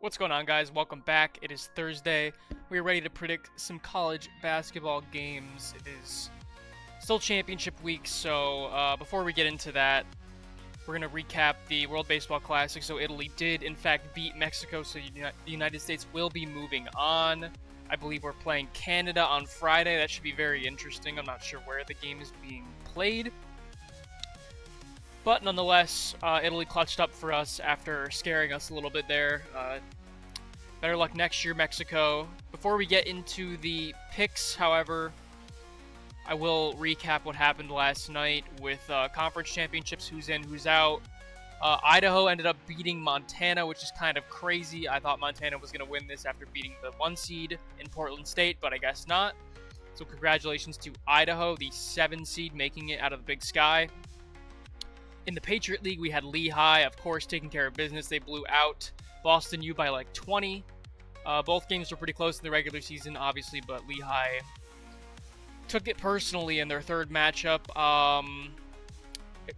What's going on, guys? Welcome back. It is Thursday. We are ready to predict some college basketball games. It is still championship week, so before we get into that, we're going to recap the World Baseball Classic. So Italy did, in fact, beat Mexico, so the United States will be moving on. I believe we're playing Canada on Friday. That should be very interesting. I'm not sure where the game is being played. But nonetheless, Italy clutched up for us after scaring us a little bit there. Better luck next year, Mexico. Before we get into the picks, however, I will recap what happened last night with conference championships, who's in, who's out. Idaho ended up beating Montana, which is kind of crazy. I thought Montana was going to win this after beating the 1 seed in Portland State, but I guess not. So congratulations to Idaho, the 7 seed, making it out of the Big Sky. In the Patriot League, we had Lehigh, of course, taking care of business. They blew out Boston U by like 20. Both games were pretty close in the regular season, obviously, but Lehigh took it personally in their third matchup.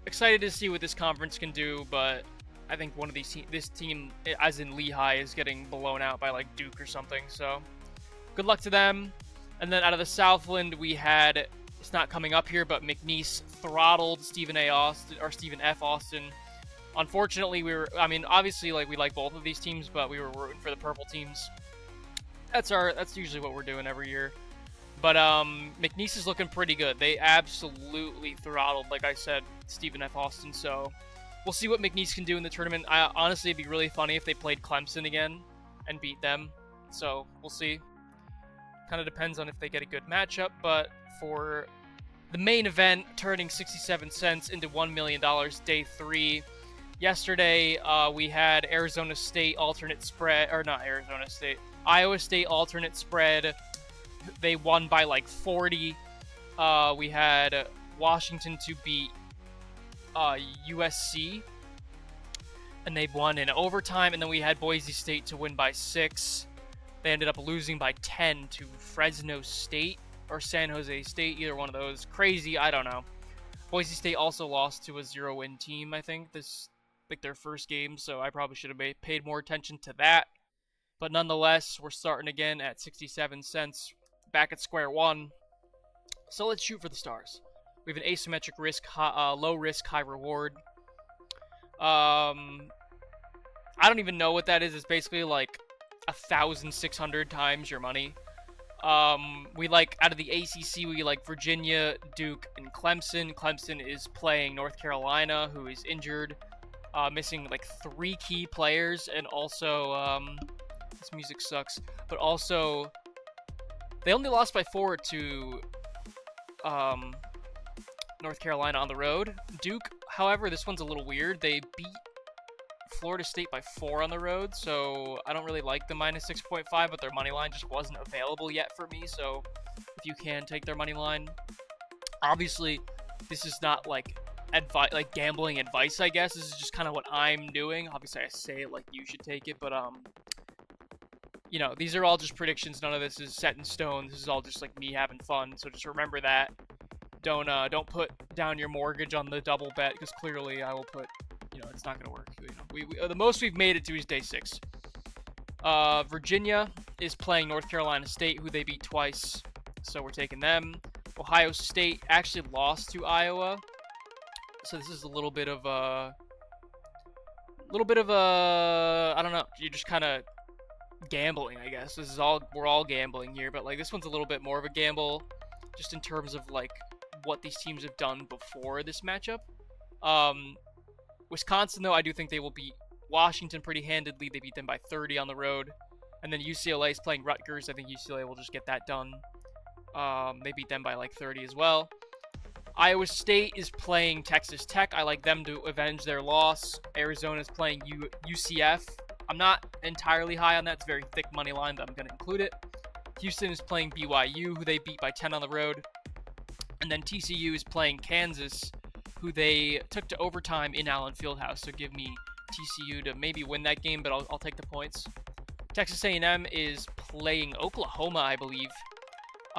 Excited to see what this conference can do, but I think one of this team, as in Lehigh, is getting blown out by like Duke or something. So good luck to them. And then out of the Southland, we had, it's not coming up here, but McNeese throttled Stephen F. Austin. Unfortunately, obviously, like, we like both of these teams, but we were rooting for the purple teams. That's usually what we're doing every year. But McNeese is looking pretty good. They absolutely throttled, like I said, Stephen F. Austin. So we'll see what McNeese can do in the tournament. Honestly, it'd be really funny if they played Clemson again and beat them. So we'll see. Kind of depends on if they get a good matchup. But for the main event, turning 67 cents into $1 million, day 3. Yesterday, we had Arizona State alternate spread, or not Arizona State, Iowa State alternate spread. They won by like 40. We had Washington to beat USC, and they won in overtime. And then we had Boise State to win by 6. They ended up losing by 10 to Fresno State or San Jose State, either one of those. Crazy, I don't know. Boise State also lost to a 0-win team, I think, their first game, so I probably should have paid more attention to that. But nonetheless, we're starting again at 67 cents, back at square one. So let's shoot for the stars. We have an asymmetric risk, low risk, high reward. I don't even know what that is. It's basically like 1,600 times your money. We like, out of the ACC, we like Virginia, Duke, and Clemson. Clemson is playing North Carolina, who is injured, missing like 3 key players, and also, this music sucks, but also, they only lost by 4 to, North Carolina on the road. Duke, however, this one's a little weird. They beat Florida State by 4 on the road, so I don't really like the minus 6.5, but their money line just wasn't available yet for me, so if you can take their money line. Obviously, this is not like gambling advice, I guess. This is just kind of what I'm doing. Obviously, I say it like you should take it, but you know, these are all just predictions. None of this is set in stone. This is all just like me having fun, so just remember that. Don't put down your mortgage on the double bet, because clearly I will put, you know, it's not gonna work. You know, the most we've made it to is day 6. Virginia is playing North Carolina State, who they beat twice, so we're taking them. Ohio State actually lost to Iowa, so this is a little bit of a, I don't know. You're just kind of gambling, I guess. We're all gambling here, but like this one's a little bit more of a gamble, just in terms of like what these teams have done before this matchup. Wisconsin, though, I do think they will beat Washington pretty handedly. They beat them by 30 on the road. And then UCLA is playing Rutgers. I think UCLA will just get that done. They beat them by like 30 as well. Iowa State is playing Texas Tech. I like them to avenge their loss. Arizona is playing UCF. I'm not entirely high on that. It's a very thick money line, but I'm going to include it. Houston is playing BYU, who they beat by 10 on the road. And then TCU is playing Kansas, who they took to overtime in Allen Fieldhouse. So give me TCU to maybe win that game, but I'll take the points. Texas A&M is playing Oklahoma, I believe.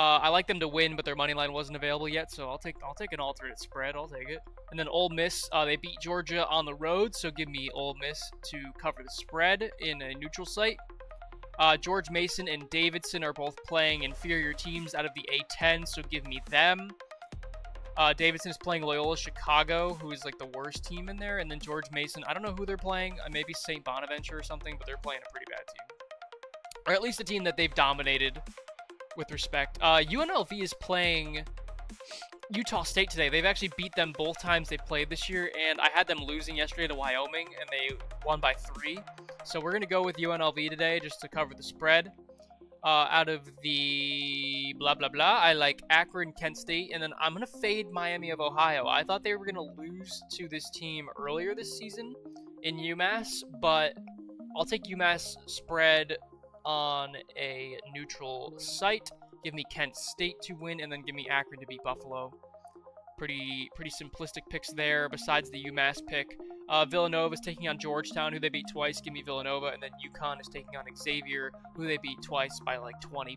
I like them to win, but their money line wasn't available yet, so I'll take an alternate spread. I'll take it. And then Ole Miss, they beat Georgia on the road, so give me Ole Miss to cover the spread in a neutral site. George Mason and Davidson are both playing inferior teams out of the A10, so give me them. Davidson is playing Loyola Chicago, who is like the worst team in there, and then George Mason, I don't know who they're playing, maybe St. Bonaventure or something, but they're playing a pretty bad team. Or at least a team that they've dominated with respect. UNLV is playing Utah State today. They've actually beat them both times they've played this year, and I had them losing yesterday to Wyoming, and they won by 3. So we're going to go with UNLV today just to cover the spread. Out of the blah, blah, blah, I like Akron, Kent State, and then I'm going to fade Miami of Ohio. I thought they were going to lose to this team earlier this season in UMass, but I'll take UMass spread on a neutral site. Give me Kent State to win, and then give me Akron to beat Buffalo. Pretty simplistic picks there, besides the UMass pick. Villanova is taking on Georgetown, who they beat twice. Give me Villanova. And then UConn is taking on Xavier, who they beat twice by like 20+.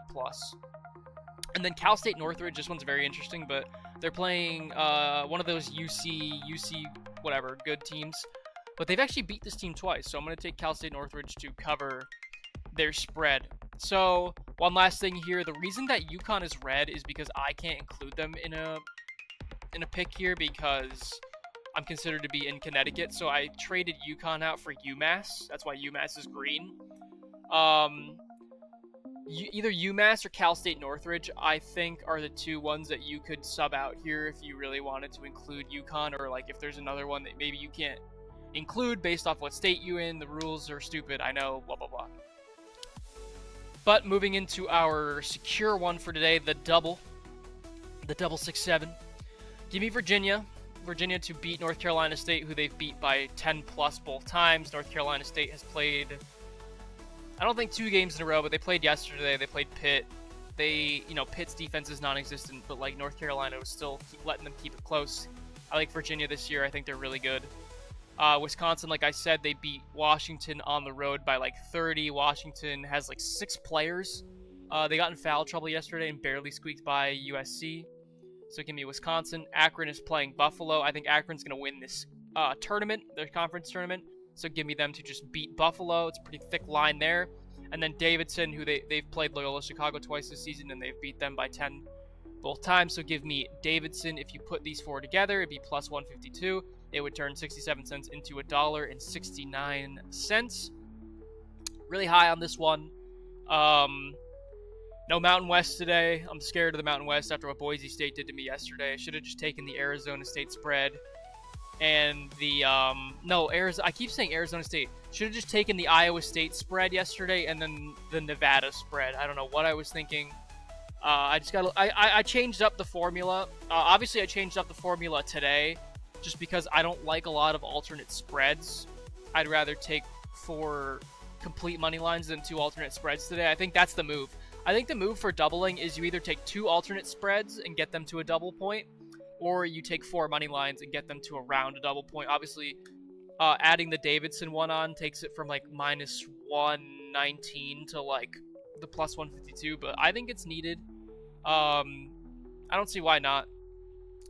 And then Cal State Northridge. This one's very interesting, but they're playing one of those UC, whatever, good teams. But they've actually beat this team twice, so I'm going to take Cal State Northridge to cover their spread. So, one last thing here. The reason that UConn is red is because I can't include them in a pick here because I'm considered to be in Connecticut, so I traded UConn out for UMass. That's why UMass is green. Either UMass or Cal State Northridge, I think, are the two ones that you could sub out here if you really wanted to include UConn, or like if there's another one that maybe you can't include based off what state you in. The rules are stupid, I know, blah, blah, blah. But moving into our secure one for today, the double 6-7. Give me Virginia to beat North Carolina State, who they've beat by 10+ both times. North Carolina State has played, I don't think 2 games in a row, but they played yesterday. They played Pitt. Pitt's defense is non-existent, but like North Carolina was still letting them keep it close. I like Virginia this year. I think they're really good. Wisconsin, like I said, they beat Washington on the road by like 30. Washington has like 6 players. They got in foul trouble yesterday and barely squeaked by USC. So give me Wisconsin. Akron is playing Buffalo. I think Akron's going to win this tournament, their conference tournament. So give me them to just beat Buffalo. It's a pretty thick line there. And then Davidson, who they've played Loyola Chicago twice this season, and they've beat them by 10 both times. So give me Davidson. If you put these 4 together, it'd be plus 152. It would turn 67 cents into $1.69. Really high on this one. No Mountain West today. I'm scared of the Mountain West after what Boise State did to me yesterday. I should have just taken the Arizona State spread. And the, I keep saying Arizona State. Should have just taken the Iowa State spread yesterday and then the Nevada spread. I don't know what I was thinking. I changed up the formula. Obviously, I changed up the formula today just because I don't like a lot of alternate spreads. I'd rather take 4 complete money lines than 2 alternate spreads today. I think that's the move. I think the move for doubling is you either take 2 alternate spreads and get them to a double point, or you take 4 money lines and get them to around a double point. Obviously, adding the Davidson one on takes it from like minus 119 to like the plus 152, but I think it's needed. I don't see why not.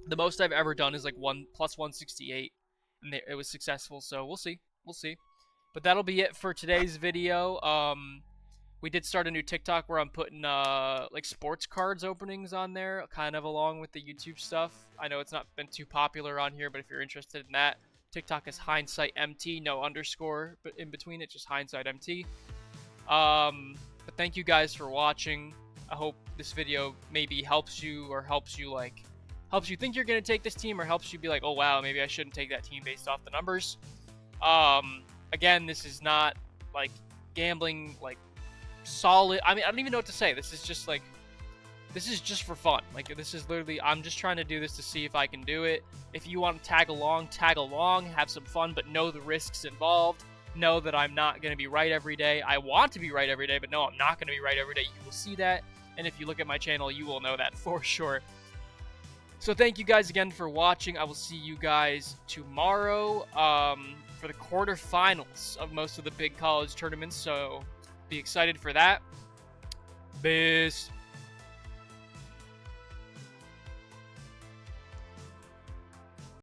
The most I've ever done is like plus 168, and it was successful, so we'll see. But that'll be it for today's video. We did start a new TikTok where I'm putting like sports cards openings on there, kind of along with the YouTube stuff. I know it's not been too popular on here, but if you're interested in that, TikTok is hindsightmt, no underscore, but in between it's just hindsightmt. But thank you guys for watching. I hope this video maybe helps you think you're gonna take this team, or helps you be like, oh wow, maybe I shouldn't take that team based off the numbers. Again, this is not like gambling, like solid. I mean, I don't even know what to say. This is just for fun. Like, this is literally, I'm just trying to do this to see if I can do it. If you want to tag along, have some fun, but know the risks involved. Know that I'm not going to be right every day. I want to be right every day, but no, I'm not going to be right every day. You will see that, and if you look at my channel, you will know that for sure. So thank you guys again for watching. I will see you guys tomorrow for the quarterfinals of most of the big college tournaments, so be excited for that. Peace.